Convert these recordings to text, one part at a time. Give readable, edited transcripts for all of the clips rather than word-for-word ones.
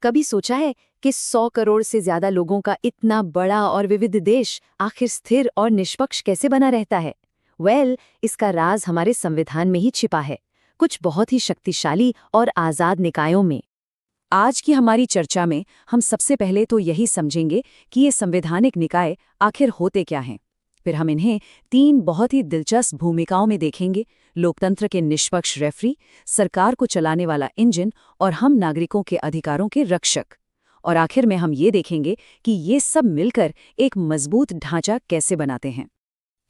कभी सोचा है कि 100 करोड़ से ज्यादा लोगों का इतना बड़ा और विविध देश आखिर स्थिर और निष्पक्ष कैसे बना रहता है? इसका राज हमारे संविधान में ही छिपा है, कुछ बहुत ही शक्तिशाली और आजाद निकायों में। आज की हमारी चर्चा में हम सबसे पहले तो यही समझेंगे कि ये संवैधानिक निकाय आखिर होते क्या हैं। फिर हम इन्हें 3 बहुत ही दिलचस्प भूमिकाओं में देखेंगे: लोकतंत्र के निष्पक्ष रेफरी, सरकार को चलाने वाला इंजन और हम नागरिकों के अधिकारों के रक्षक। और आखिर में हम ये देखेंगे कि ये सब मिलकर एक मजबूत ढांचा कैसे बनाते हैं।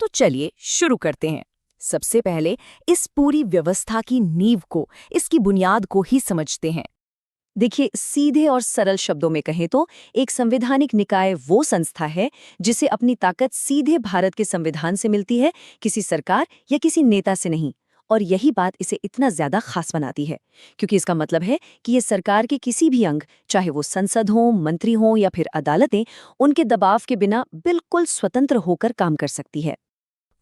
तो चलिए शुरू करते हैं। सबसे पहले इस पूरी व्यवस्था की नींव को, इसकी बुनियाद को ही समझते हैं। देखिए, सीधे और सरल शब्दों में कहें तो एक संवैधानिक निकाय वो संस्था है जिसे अपनी ताकत सीधे भारत के संविधान से मिलती है, किसी सरकार या किसी नेता से नहीं। और यही बात इसे इतना ज्यादा खास बनाती है, क्योंकि इसका मतलब है कि ये सरकार के किसी भी अंग, चाहे वो संसद हो, मंत्री हो या फिर अदालतें, उनके दबाव के बिना बिल्कुल स्वतंत्र होकर काम कर सकती है।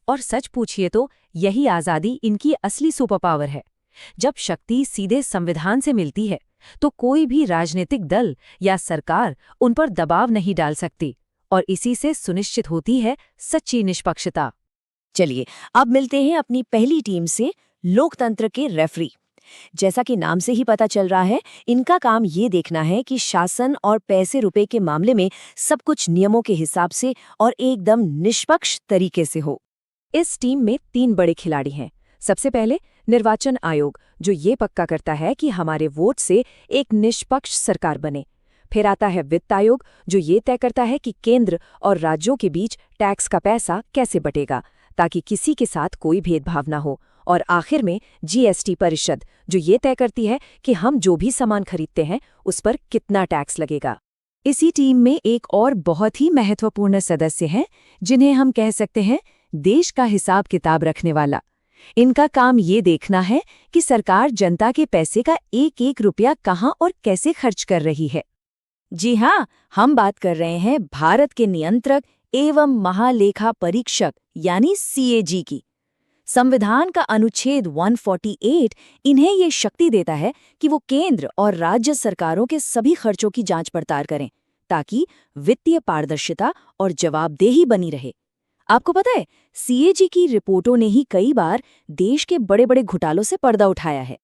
और सच पूछिए तो यही आज़ादी इनकी असली सुपर पावर है। जब शक्ति सीधे संविधान से मिलती है तो कोई भी राजनीतिक दल या सरकार उन पर दबाव नहीं डाल सकती, और इसी से सुनिश्चित होती है सच्ची निष्पक्षता। चलिए अब मिलते हैं अपनी पहली टीम से, लोकतंत्र के रेफरी। जैसा कि नाम से ही पता चल रहा है, इनका काम ये देखना है कि शासन और पैसे रुपए के मामले में सब कुछ नियमों के हिसाब से और एकदम निष्पक्ष तरीके से हो। इस टीम में 3 बड़े खिलाड़ी हैं। सबसे पहले निर्वाचन आयोग, जो ये पक्का करता है कि हमारे वोट से एक निष्पक्ष सरकार बने। फिर आता है वित्त आयोग, जो ये तय करता है कि केंद्र और राज्यों के बीच टैक्स का पैसा कैसे बटेगा, ताकि किसी के साथ कोई भेदभाव न हो। और आखिर में जीएसटी परिषद, जो ये तय करती है कि हम जो भी सामान खरीदते हैं उस पर कितना टैक्स लगेगा। इसी टीम में एक और बहुत ही महत्वपूर्ण सदस्य हैं, जिन्हें हम कह सकते हैं देश का हिसाब किताब रखने वाला। इनका काम ये देखना है कि सरकार जनता के पैसे का एक एक रुपया कहाँ और कैसे खर्च कर रही है। जी हाँ, हम बात कर रहे हैं भारत के नियंत्रक एवं महालेखा परीक्षक यानी सीएजी की। संविधान का अनुच्छेद 148 इन्हें ये शक्ति देता है कि वो केंद्र और राज्य सरकारों के सभी खर्चों की जांच पड़ताल करें, ताकि वित्तीय पारदर्शिता और जवाबदेही बनी रहे। आपको पता है, सीएजी की रिपोर्टों ने ही कई बार देश के बड़े बड़े घोटालों से पर्दा उठाया है।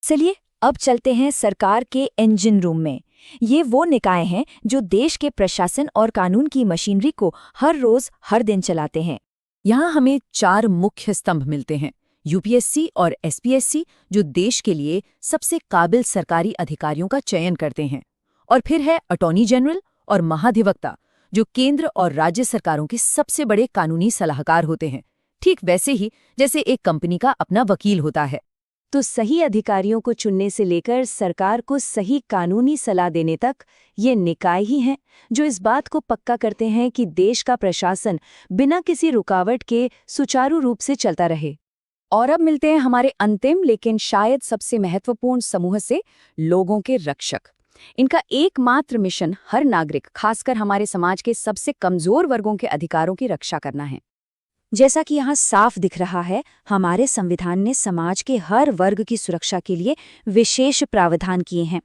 चलिए अब चलते हैं सरकार के इंजन रूम में। ये वो निकाय हैं जो देश के प्रशासन और कानून की मशीनरी को हर रोज हर दिन चलाते हैं। यहाँ हमें 4 मुख्य स्तंभ मिलते हैं: यूपीएससी और एसपीएससी, जो देश के लिए सबसे काबिल सरकारी अधिकारियों का चयन करते हैं। और फिर है अटॉर्नी जनरल और महाधिवक्ता, जो केंद्र और राज्य सरकारों के सबसे बड़े कानूनी सलाहकार होते हैं, ठीक वैसे ही जैसे एक कंपनी का अपना वकील होता है। तो सही अधिकारियों को चुनने से लेकर सरकार को सही कानूनी सलाह देने तक ये निकाय ही हैं जो इस बात को पक्का करते हैं कि देश का प्रशासन बिना किसी रुकावट के सुचारू रूप से चलता रहे। और अब मिलते हैं हमारे अंतिम लेकिन शायद सबसे महत्वपूर्ण समूह से, लोगों के रक्षक। इनका एकमात्र मिशन हर नागरिक, खासकर हमारे समाज के सबसे कमजोर वर्गों के अधिकारों की रक्षा करना है। जैसा कि यहाँ साफ दिख रहा है, हमारे संविधान ने समाज के हर वर्ग की सुरक्षा के लिए विशेष प्रावधान किए हैं।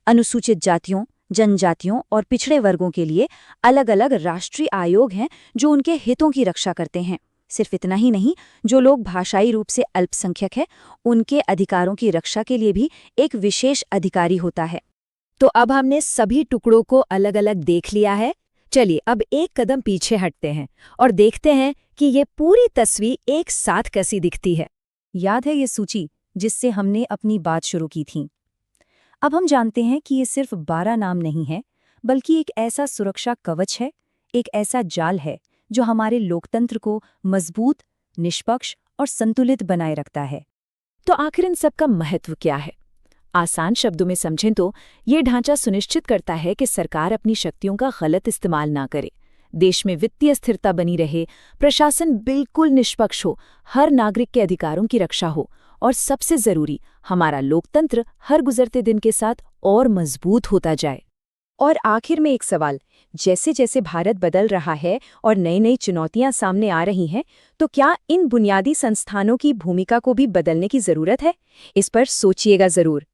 अनुसूचित जातियों, जनजातियों और पिछड़े वर्गों के लिए अलग अलग राष्ट्रीय आयोग हैं जो उनके हितों की रक्षा करते हैं। सिर्फ इतना ही नहीं, जो लोग भाषाई रूप से अल्पसंख्यक हैं, उनके अधिकारों की रक्षा के लिए भी एक विशेष अधिकारी होता है। तो अब हमने सभी टुकड़ों को अलग अलग देख लिया है। चलिए अब एक कदम पीछे हटते हैं और देखते हैं कि ये पूरी तस्वीर एक साथ कैसी दिखती है। याद है ये सूची जिससे हमने अपनी बात शुरू की थी? अब हम जानते हैं कि ये सिर्फ 12 नाम नहीं है, बल्कि एक ऐसा सुरक्षा कवच है, एक ऐसा जाल है जो हमारे लोकतंत्र को मजबूत, निष्पक्ष और संतुलित बनाए रखता है। तो आखिर इन सब का महत्व क्या है? आसान शब्दों में समझें तो ये ढांचा सुनिश्चित करता है कि सरकार अपनी शक्तियों का गलत इस्तेमाल ना करे, देश में वित्तीय स्थिरता बनी रहे, प्रशासन बिल्कुल निष्पक्ष हो, हर नागरिक के अधिकारों की रक्षा हो, और सबसे जरूरी, हमारा लोकतंत्र हर गुजरते दिन के साथ और मजबूत होता जाए। और आखिर में एक सवाल, जैसे जैसे भारत बदल रहा है और नई नई चुनौतियां सामने आ रही हैं, तो क्या इन बुनियादी संस्थानों की भूमिका को भी बदलने की जरूरत है? इस पर सोचिएगा जरूर।